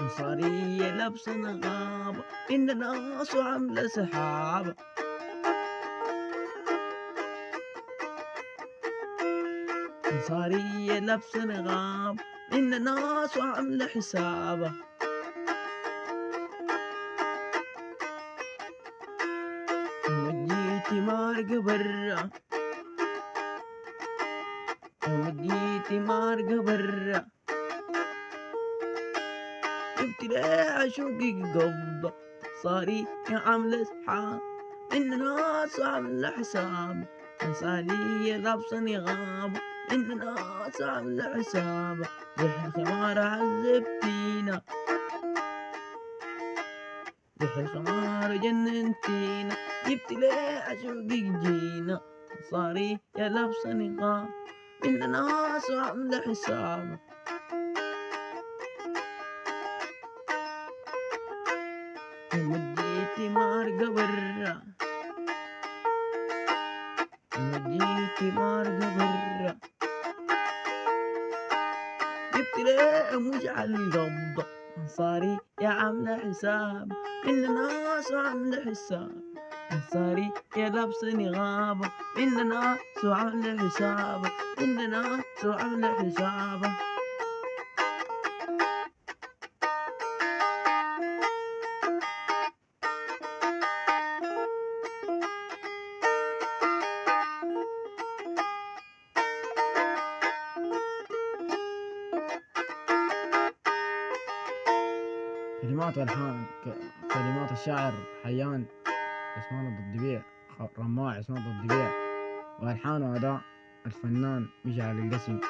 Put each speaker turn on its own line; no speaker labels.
صارية لابسة نغابة إن ناس وعاملة سحابة. صارية لابسة نغابة إن ناس وعاملة حسابة. ومجيتي مارقة برا، ومجيتي مارقة برا، جبت ليه عشوقك قبضة. صاري عاملة سحاب إن ناس عاملة حساب. صاري لابسة نغابة إن ناس عاملة حسابة. ريح الخمار عذبتينا، ريح الخمار جننتينا، جبت ليه عشوقك جينا. صاري يا لابسة نغاب إن ناس عاملة حساب. ومجيتي مارقة برا، ومجيتي مارقة برا، جبت ليه مش على القبضة. صاري يا عاملة حساب إن ناس عاملة حساب. صاري يا لابسة نغابة إن ناس عاملة حساب، إن ناس عاملة حساب. كلمات والحان كلمات الشاعر حيان عثمان الضبيع، رماع عثمان الضبيع، والحان واداء الفنان مشعل القسم.